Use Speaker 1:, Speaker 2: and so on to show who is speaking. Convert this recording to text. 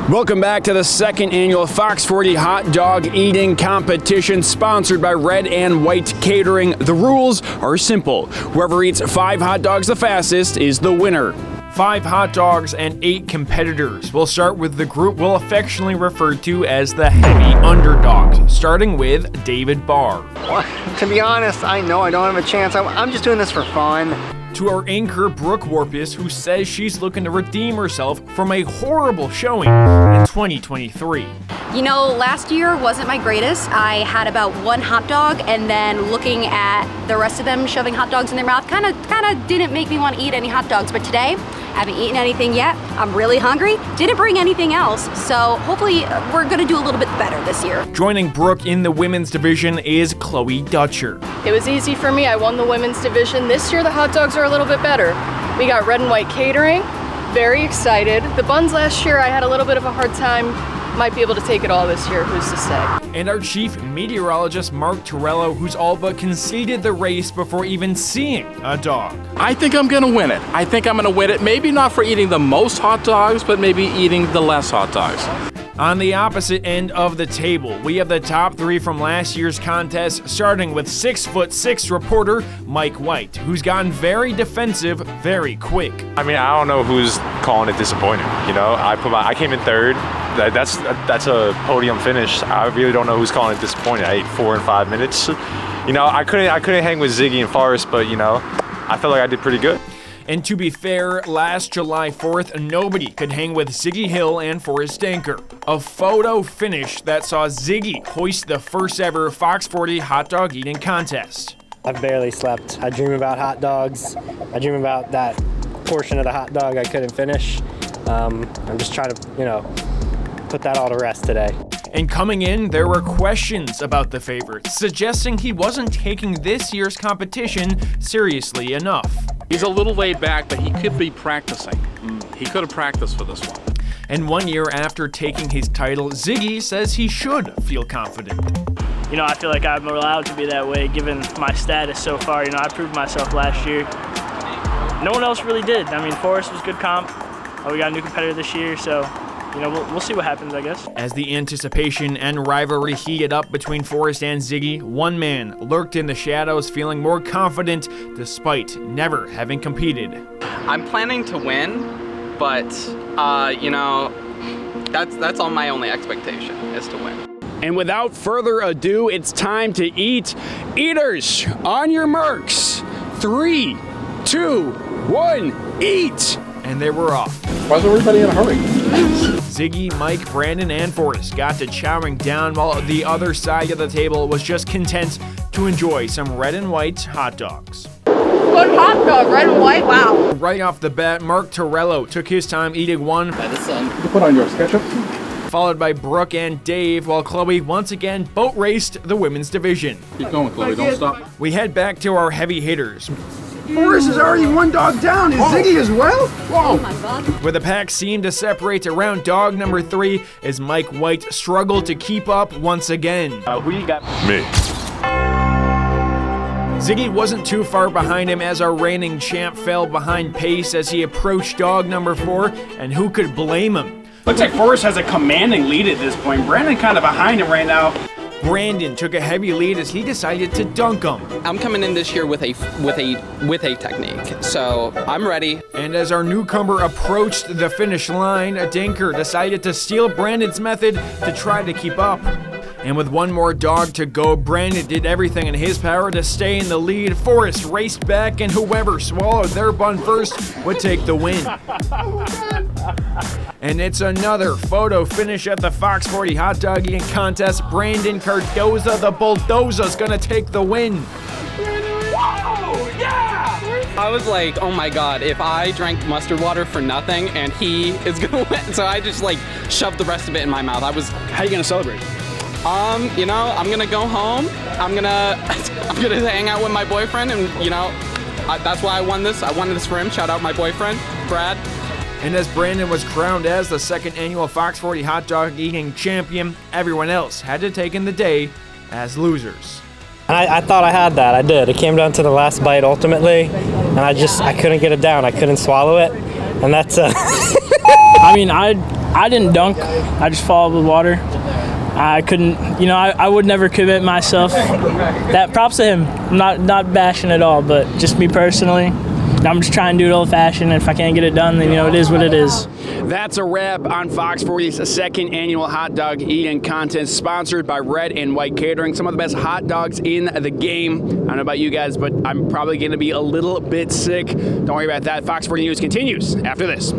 Speaker 1: Welcome back to the second annual Fox 40 Hot Dog Eating Competition, sponsored by Red and White Catering. The rules are simple. Whoever eats 5 hot dogs the fastest is the winner. 5 hot dogs and 8 competitors. We'll start with the group we'll affectionately refer to as the Heavy Underdogs, starting with David Barr.
Speaker 2: Well, to be honest, I know I don't have a chance. I'm just doing this for fun.
Speaker 1: To our anchor, Brooke Warpus, who says she's looking to redeem herself from a horrible showing in 2023.
Speaker 3: You know, last year wasn't my greatest. I had about 1 hot dog, and then looking at the rest of them shoving hot dogs in their mouth kind of didn't make me want to eat any hot dogs. But today, I haven't eaten anything yet. I'm really hungry. Didn't bring anything else, so hopefully we're gonna do a little bit better this year.
Speaker 1: Joining Brooke in the women's division is Chloe Dutcher.
Speaker 4: It was easy for me. I won the women's division. This year the hot dogs are a little bit better. We got Red and White Catering. Very excited. The buns last year I had a little bit of a hard time. Might be able to take it all this year, who's to say.
Speaker 1: And our chief meteorologist, Mark Torello, who's all but conceded the race before even seeing a dog.
Speaker 5: I think I'm gonna win it. I think I'm gonna win it. Maybe not for eating the most hot dogs, but maybe eating the less hot dogs.
Speaker 1: On the opposite end of the table, we have the top 3 from last year's contest, starting with 6'6" reporter Mike White, who's gotten very defensive very quick.
Speaker 6: I mean, I don't know who's calling it disappointing. You know, I came in 3rd. That's a podium finish. I really don't know who's calling it disappointing. I ate 4 in 5 minutes. You know, I couldn't hang with Ziggy and Forrest, but you know, I felt like I did pretty good.
Speaker 1: And to be fair, last July 4th, nobody could hang with Ziggy Hill and Forrest Danker. A photo finish that saw Ziggy hoist the first ever Fox 40 hot dog eating contest.
Speaker 7: I've barely slept. I dream about hot dogs. I dream about that portion of the hot dog I couldn't finish. I'm just trying to, put that all to rest today.
Speaker 1: And coming in, there were questions about the favorite, suggesting he wasn't taking this year's competition seriously enough.
Speaker 5: He's a little laid back, but he could be practicing. He could have practiced for this one.
Speaker 1: And 1 year after taking his title, Ziggy says he should feel confident.
Speaker 8: You know, I feel like I'm allowed to be that way given my status so far. You know, I proved myself last year. No one else really did. I mean, Forrest was good comp. We got a new competitor this year, so we'll see what happens, I guess.
Speaker 1: As the anticipation and rivalry heated up between Forrest and Ziggy, one man lurked in the shadows, feeling more confident despite never having competed.
Speaker 9: I'm planning to win, but that's all my only expectation is to win.
Speaker 1: And without further ado, it's time to eat. Eaters, on your marks. 3, 2, 1, eat! And they were off.
Speaker 5: Why is everybody in a hurry?
Speaker 1: Ziggy, Mike, Brandon, and Forrest got to chowing down while the other side of the table was just content to enjoy some red and white hot dogs.
Speaker 3: Good hot dog, red and white, wow.
Speaker 1: Right off the bat, Mark Torello took his time eating one.
Speaker 9: By the sun.
Speaker 5: Put on your ketchup.
Speaker 1: Followed by Brooke and Dave, while Chloe once again boat raced the women's division.
Speaker 5: Keep going, Chloe. Don't stop.
Speaker 1: We head back to our heavy hitters.
Speaker 2: Forrest is already 1 dog down. Is Ziggy as well?
Speaker 3: Oh my God.
Speaker 1: Where the pack seemed to separate around dog number 3 as Mike White struggled to keep up once again.
Speaker 8: Who you got?
Speaker 6: Me.
Speaker 1: Ziggy wasn't too far behind him as our reigning champ fell behind pace as he approached dog number 4, and who could blame him?
Speaker 10: Looks like Forrest has a commanding lead at this point. Brandon kind of behind him right now.
Speaker 1: Brandon took a heavy lead as he decided to dunk him.
Speaker 9: I'm coming in this year with a technique, so I'm ready.
Speaker 1: And as our newcomer approached the finish line, Danker decided to steal Brandon's method to try to keep up. And with one more dog to go, Brandon did everything in his power to stay in the lead. Forrest raced back, and whoever swallowed their bun first would take the win. And it's another photo finish at the Fox 40 hot dog eating contest. Brandon Cardoza, the bulldozer's gonna take the win.
Speaker 9: Whoa, yeah! I was like, oh my God, if I drank mustard water for nothing and he is gonna win. So I just shoved the rest of it in my mouth.
Speaker 10: How are you gonna celebrate?
Speaker 9: I'm gonna go home. I'm gonna hang out with my boyfriend, and that's why I won this. I won this for him. Shout out my boyfriend, Brad.
Speaker 1: And as Brandon was crowned as the second annual Fox 40 hot dog eating champion, everyone else had to take in the day as losers.
Speaker 7: I thought I had that. I did. It came down to the last bite ultimately, and I couldn't get it down. I couldn't swallow it, and that's.
Speaker 8: I mean, I I didn't dunk. I just followed the water. I couldn't, I would never commit myself. That props to him. I'm not bashing at all, but just me personally, I'm just trying to do it old-fashioned. And if I can't get it done, then it is what it is.
Speaker 1: That's a wrap on Fox 40's second annual hot dog eating contest, sponsored by Red and White Catering. Some of the best hot dogs in the game. I don't know about you guys, but I'm probably going to be a little bit sick. Don't worry about that. Fox 40 News continues after this.